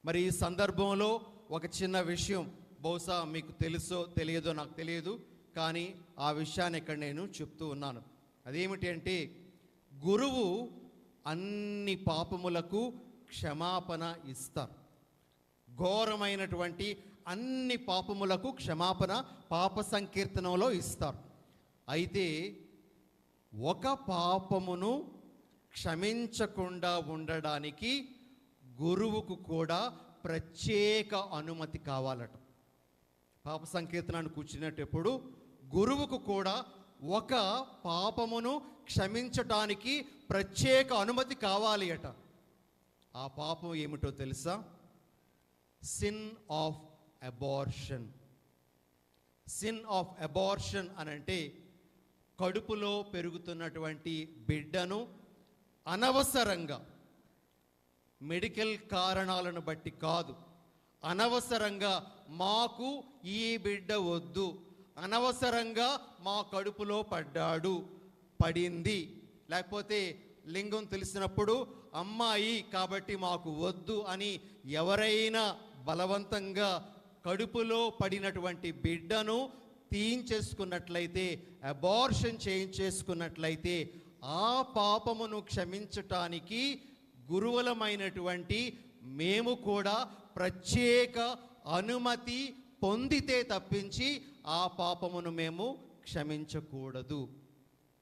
మరి ఈ సందర్భంలో ఒక చిన్న విషయం, బహుశా మీకు తెలుసో తెలియదో నాకు తెలియదు, కానీ ఆ విషయాన్ని ఇక్కడ నేను చెప్తూ ఉన్నాను. అదేమిటి అంటే, గురువు అన్ని పాపములకు క్షమాపణ ఇస్తారు. ఘోరమైనటువంటి అన్ని పాపములకు క్షమాపణ పాప సంకీర్తనంలో ఇస్తారు. అయితే ఒక పాపమును క్షమించకుండా ఉండడానికి గురువుకు కూడా ప్రత్యేక అనుమతి కావాలట. పాప సంకీర్తనాన్ని కూర్చునేటప్పుడు గురువుకు కూడా ఒక పాపమును క్షమించటానికి ప్రత్యేక అనుమతి కావాలి అట. ఆ పాపం ఏమిటో తెలుసా? Sin of abortion. Sin of abortion అనంటే కడుపులో పెరుగుతున్నటువంటి బిడ్డను అనవసరంగా, మెడికల్ కారణాలను బట్టి కాదు, అనవసరంగా మాకు ఈ బిడ్డ వద్దు, అనవసరంగా మా కడుపులో పడింది, లేకపోతే లింగం తెలిసినప్పుడు అమ్మాయి కాబట్టి మాకు వద్దు అని ఎవరైనా బలవంతంగా కడుపులో పడినటువంటి బిడ్డను తీయించేసుకున్నట్లయితే, అబార్షన్ చేయించేసుకున్నట్లయితే, ఆ పాపమును క్షమించటానికి గురువులమైనటువంటి మేము కూడా ప్రత్యేక అనుమతి పొందితే తప్పించి ఆ పాపమును మేము క్షమించకూడదు.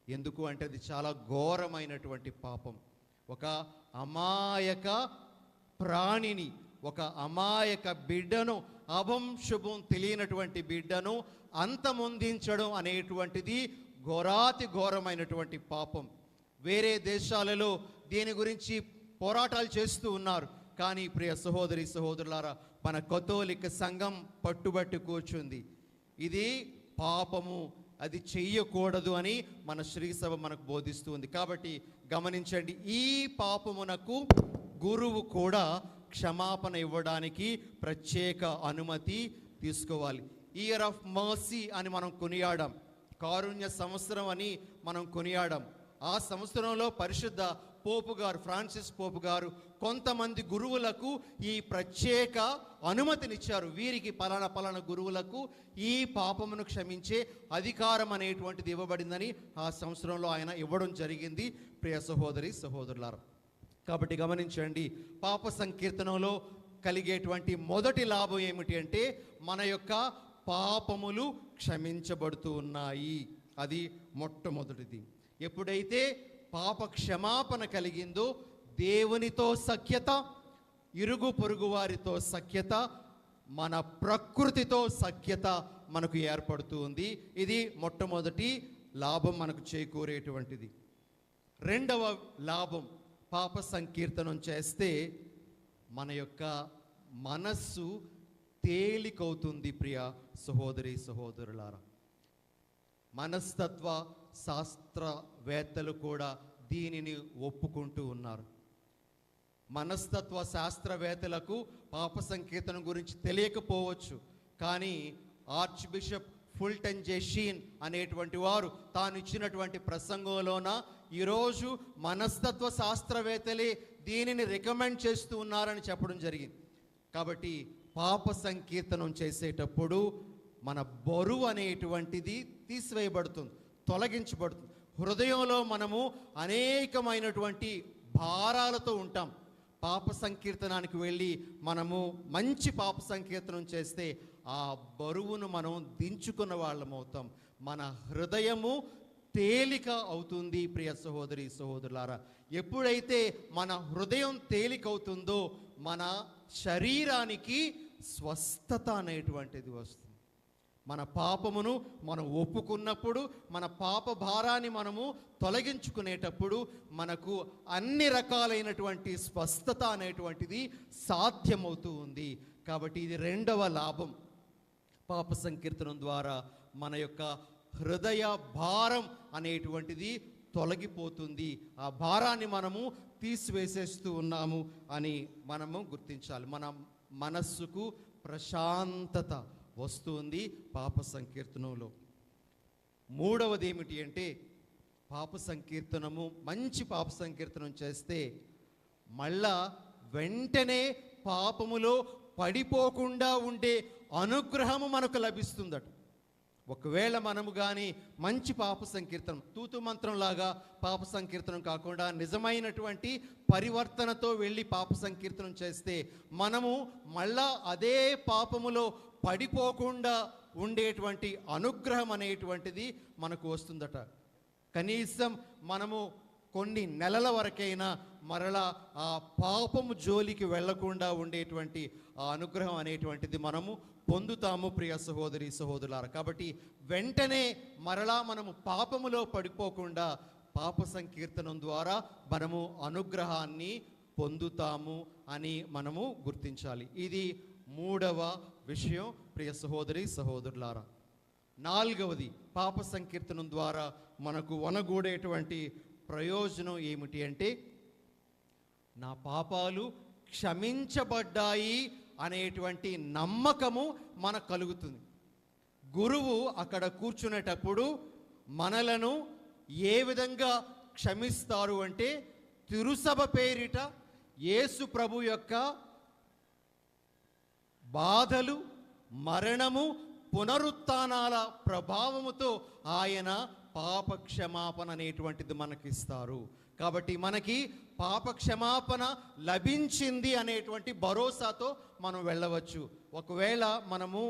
ఎందుకు అంటే అది చాలా ఘోరమైనటువంటి పాపం. ఒక అమాయక ప్రాణిని, ఒక అమాయక బిడ్డను, అభం శుభం తెలియనటువంటి బిడ్డను అంతమొందించడం అనేటువంటిది ఘోరాతి ఘోరమైనటువంటి పాపం. వేరే దేశాలలో దీని గురించి పోరాటాలు చేస్తూ ఉన్నారు. కానీ ప్రియ సహోదరి సహోదరులారా, మన కథోలిక సంఘం పట్టుబట్టి కూర్చుంది. ఇది పాపము, అది చెయ్యకూడదు అని మన శ్రీసభ మనకు బోధిస్తుంది. కాబట్టి గమనించండి, ఈ పాపమునకు గురువు కూడా క్షమాపణ ఇవ్వడానికి ప్రత్యేక అనుమతి తీసుకోవాలి. ఇయర్ ఆఫ్ మర్సీ అని మనం కొనియాడాం, కారుణ్య సంవత్సరం అని మనం కొనియాడాం. ఆ సంవత్సరంలో పరిశుద్ధ పోపు గారు, ఫ్రాన్సిస్ పోపు గారు కొంతమంది గురువులకు ఈ ప్రత్యేక అనుమతినిచ్చారు. వీరికి పలానా గురువులకు ఈ పాపమును క్షమించే అధికారం అనేటువంటిది ఇవ్వబడిందని ఆ సంవత్సరంలో ఆయన ఇవ్వడం జరిగింది ప్రియ సహోదరి సహోదరులారా. కాబట్టి గమనించండి, పాప సంకీర్తనంలో కలిగేటువంటి మొదటి లాభం ఏమిటి అంటే మన యొక్క పాపములు క్షమించబడుతూ ఉన్నాయి. అది మొట్టమొదటిది. ఎప్పుడైతే పాప క్షమాపణ కలిగిందో దేవునితో సఖ్యత, ఇరుగు పొరుగు వారితో సఖ్యత, మన ప్రకృతితో సఖ్యత మనకు ఏర్పడుతూ ఉంది. ఇది మొట్టమొదటి లాభం మనకు చేకూరేటువంటిది. రెండవ లాభం, పాప సంకీర్తనం చేస్తే మన యొక్క మనస్సు తేలికవుతుంది ప్రియ సహోదరి సహోదరులారా. మనస్తత్వ శాస్త్రవేత్తలు కూడా దీనిని ఒప్పుకుంటూ ఉన్నారు. మనస్తత్వ శాస్త్రవేత్తలకు పాప సంకీర్తనం గురించి తెలియకపోవచ్చు, కానీ ఆర్చ్ బిషప్ ఫుల్టన్ జెషీన్ అనేటువంటి వారు తాను ఇచ్చినటువంటి ప్రసంగంలోన ఈరోజు మనస్తత్వ శాస్త్రవేత్తలే దీనిని రికమెండ్ చేస్తూ ఉన్నారని చెప్పడం జరిగింది. కాబట్టి పాప సంకీర్తనం చేసేటప్పుడు మన బరువు అనేటువంటిది తీసివేయబడుతుంది, తొలగించబడుతుంది. హృదయంలో మనము అనేకమైనటువంటి భారాలతో ఉంటాం. పాప సంకీర్తనానికి వెళ్ళి మనము మంచి పాప సంకీర్తనం చేస్తే ఆ బరువును మనం దించుకున్న వాళ్ళమవుతాం. మన హృదయము తేలిక అవుతుంది. ప్రియ సహోదరి సహోదరులారా, ఎప్పుడైతే మన హృదయం తేలికవుతుందో మన శరీరానికి స్వస్థత అనేటువంటిది వస్తుంది. మన పాపమును మనం ఒప్పుకున్నప్పుడు, మన పాప భారాన్ని మనము తొలగించుకునేటప్పుడు మనకు అన్ని రకాలైనటువంటి స్వస్థత అనేటువంటిది సాధ్యమవుతూ ఉంది. కాబట్టి ఇది రెండవ లాభం. పాప సంకీర్తనం ద్వారా మన యొక్క హృదయ భారం అనేటువంటిది తొలగిపోతుంది. ఆ భారాన్ని మనము తీసివేసేస్తూ ఉన్నాము అని మనము గుర్తించాలి. మన మనస్సుకు ప్రశాంతత వస్తుంది పాప సంకీర్తనంలో. మూడవది ఏమిటి అంటే, పాప సంకీర్తనము, మంచి పాప సంకీర్తనం చేస్తే మళ్ళా వెంటనే పాపములో పడిపోకుండా ఉండే అనుగ్రహము మనకు లభిస్తుందట. ఒకవేళ మనము కానీ మంచి పాప సంకీర్తనం, తూతు మంత్రంలాగా పాప సంకీర్తనం కాకుండా నిజమైనటువంటి పరివర్తనతో వెళ్ళి పాప సంకీర్తనం చేస్తే మనము మళ్ళా అదే పాపములో పడిపోకుండా ఉండేటువంటి అనుగ్రహం అనేటువంటిది మనకు వస్తుందట. కనీసం మనము కొన్ని నెలల వరకైనా మరలా ఆ పాపము జోలికి వెళ్లకుండా ఉండేటువంటి ఆ అనుగ్రహం అనేటువంటిది మనము పొందుతాము ప్రియ సహోదరి సహోదరులారా. కాబట్టి వెంటనే మరలా మనము పాపములో పడిపోకుండా పాప సంకీర్తనం ద్వారా మనము అనుగ్రహాన్ని పొందుతాము అని మనము గుర్తించాలి. ఇది మూడవ విషయం ప్రియ సహోదరి సహోదరులారా. నాలుగవది, పాప సంకీర్తనం ద్వారా మనకు వనగూడేటువంటి ప్రయోజనం ఏమిటి అంటే, నా పాపాలు క్షమించబడ్డాయి అనేటువంటి నమ్మకము మనకు కలుగుతుంది. గురువు అక్కడ కూర్చునేటప్పుడు మనలను ఏ విధంగా క్షమిస్తారు అంటే, తిరుసభ పేరిట యేసు ప్రభు యొక్క బాధలు, మరణము, పునరుత్థానాల ప్రభావముతో ఆయన పాప క్షమాపణ అనేటువంటిది మనకిస్తారు. కాబట్టి మనకి పాప క్షమాపణ లభించింది అనేటువంటి భరోసాతో మనం వెళ్ళవచ్చు. ఒకవేళ మనము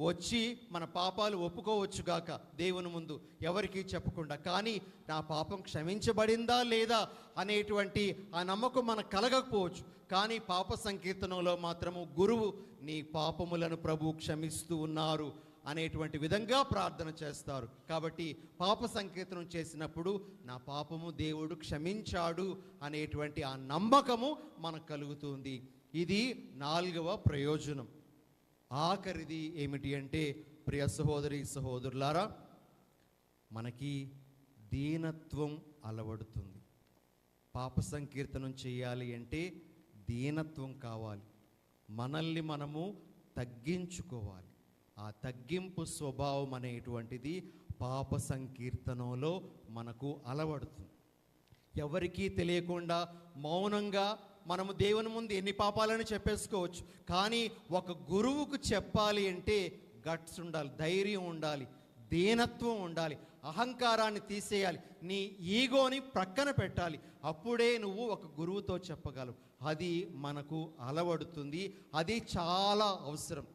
వచ్చి మన పాపాలు ఒప్పుకోవచ్చుగాక దేవుని ముందు ఎవరికి చెప్పకుండా, కానీ నా పాపం క్షమించబడిందా లేదా అనేటువంటి ఆ నమ్మకం మనకు కలగకపోవచ్చు. కానీ పాప సంకీర్తనంలో మాత్రము గురువు నీ పాపములను ప్రభు క్షమిస్తూ ఉన్నారు అనేటువంటి విధంగా ప్రార్థన చేస్తారు. కాబట్టి పాప సంకీర్తనం చేసినప్పుడు నా పాపము దేవుడు క్షమించాడు అనేటువంటి ఆ నమ్మకము మనకు కలుగుతుంది. ఇది నాలుగవ ప్రయోజనం. ఆఖరిది ఏమిటి అంటే, ప్రియ సహోదరి సహోదరులారా, మనకి దీనత్వం అలవడుతుంది. పాప సంకీర్తనం చేయాలి అంటే దీనత్వం కావాలి. మనల్ని మనము తగ్గించుకోవాలి. ఆ తగ్గింపు స్వభావం అనేటువంటిది పాప సంకీర్తనంలో మనకు అలవడుతుంది. ఎవరికీ తెలియకుండా మౌనంగా మనము దేవుని ముందు ఎన్ని పాపాలని చెప్పేసుకోవచ్చు. కానీ ఒక గురువుకు చెప్పాలి అంటే గట్స్ ఉండాలి, ధైర్యం ఉండాలి, దీనత్వం ఉండాలి, అహంకారాన్ని తీసేయాలి, నీ ఈగోని ప్రక్కన పెట్టాలి. అప్పుడే నువ్వు ఒక గురువుతో చెప్పగలవు. అది మనకు అలవడుతుంది. అది చాలా అవసరం.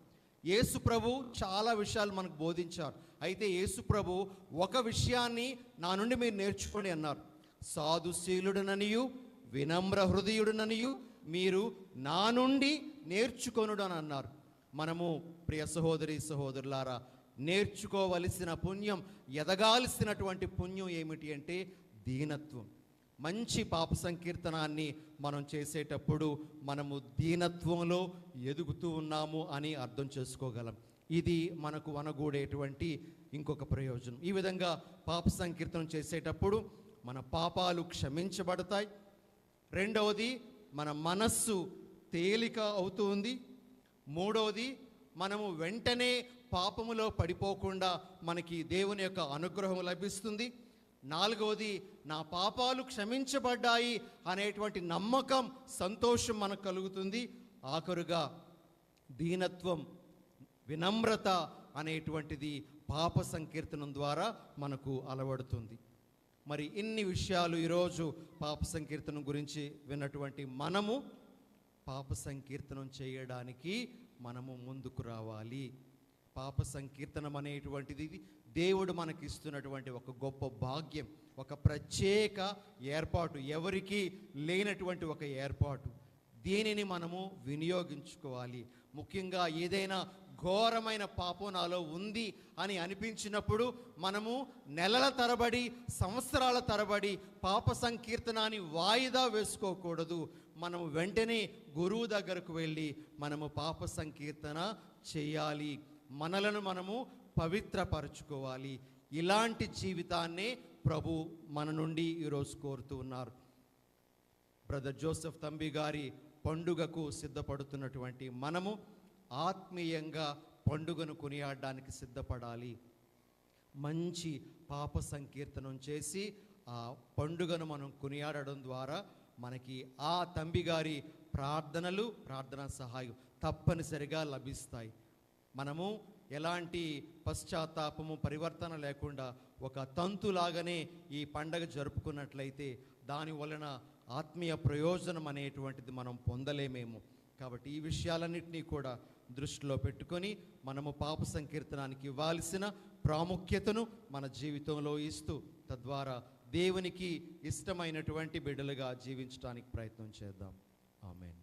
యేసు ప్రభు చాలా విషయాలు మనకు బోధించారు. అయితే యేసు ప్రభు ఒక విషయాన్ని నా నుండి మీరు నేర్చుకోండి అన్నారు. సాధుశీలుడననియు వినమ్ర హృదయుడననియు మీరు నా నుండి నేర్చుకొనుడు అని అన్నారు. మనము ప్రియ సహోదరి సహోదరులారా, నేర్చుకోవలసిన పుణ్యం, ఎదగాల్సినటువంటి పుణ్యం ఏమిటి అంటే దీనత్వం. మంచి పాప సంకీర్తనాన్ని మనం చేసేటప్పుడు మనము దీనత్వంలో ఎదుగుతూ ఉన్నాము అని అర్థం చేసుకోగలం. ఇది మనకు వనగూడేటువంటి ఇంకొక ప్రయోజనం. ఈ విధంగా పాప సంకీర్తనం చేసేటప్పుడు మన పాపాలు క్షమించబడతాయి. రెండవది, మన మనస్సు తేలిక అవుతుంది. మూడవది, మనము వెంటనే పాపములో పడిపోకుండా మనకి దేవుని యొక్క అనుగ్రహం లభిస్తుంది. నాలుగవది, నా పాపాలు క్షమించబడ్డాయి అనేటువంటి నమ్మకం, సంతోషం మనకు కలుగుతుంది. ఆఖరుగా దీనత్వం, వినమ్రత అనేటువంటిది పాప సంకీర్తనం ద్వారా మనకు అలవడుతుంది. మరి ఇన్ని విషయాలు ఈరోజు పాప సంకీర్తనం గురించి విన్నటువంటి మనము పాప సంకీర్తనం చేయడానికి మనము ముందుకు రావాలి. పాప సంకీర్తనం అనేటువంటిది దేవుడు మనకిస్తున్నటువంటి ఒక గొప్ప భాగ్యం, ఒక ప్రత్యేక ఏర్పాటు, ఎవరికి లేనటువంటి ఒక ఏర్పాటు. దీనిని మనము వినియోగించుకోవాలి. ముఖ్యంగా ఏదైనా ఘోరమైన పాపం నాలో ఉంది అని అనిపించినప్పుడు మనము నెలల తరబడి, సంవత్సరాల తరబడి పాప సంకీర్తనాన్ని వాయిదా వేసుకోకూడదు. మనము వెంటనే గురువు దగ్గరకు వెళ్ళి మనము పాప సంకీర్తన చేయాలి, మనలను మనము పవిత్రపరచుకోవాలి. ఇలాంటి జీవితాన్నే ప్రభు మన నుండి ఈరోజు కోరుతూ ఉన్నారు. బ్రదర్ జోసెఫ్ తంబి గారి పండుగకు సిద్ధపడుతున్నటువంటి మనము ఆత్మీయంగా పండుగను కొనియాడడానికి సిద్ధపడాలి. మంచి పాప సంకీర్తనం చేసి ఆ పండుగను మనం కొనియాడడం ద్వారా మనకి ఆ తంబి గారి ప్రార్థనలు, ప్రార్థనా సహాయం తప్పనిసరిగా లభిస్తాయి. మనము ఎలాంటి పశ్చాత్తాపము, పరివర్తన లేకుండా ఒక తంతులాగానే ఈ పండగ జరుపుకున్నట్లయితే దాని వలన ఆత్మీయ ప్రయోజనం అనేటువంటిది మనం పొందలేమేమో. కాబట్టి ఈ విషయాలన్నింటినీ కూడా దృష్టిలో పెట్టుకొని మనము పాప సంకీర్తనానికి ఇవ్వాల్సిన ప్రాముఖ్యతను మన జీవితంలో ఇస్తూ తద్వారా దేవునికి ఇష్టమైనటువంటి బిడ్డలుగా జీవించడానికి ప్రయత్నం చేద్దాం. ఆమేన్.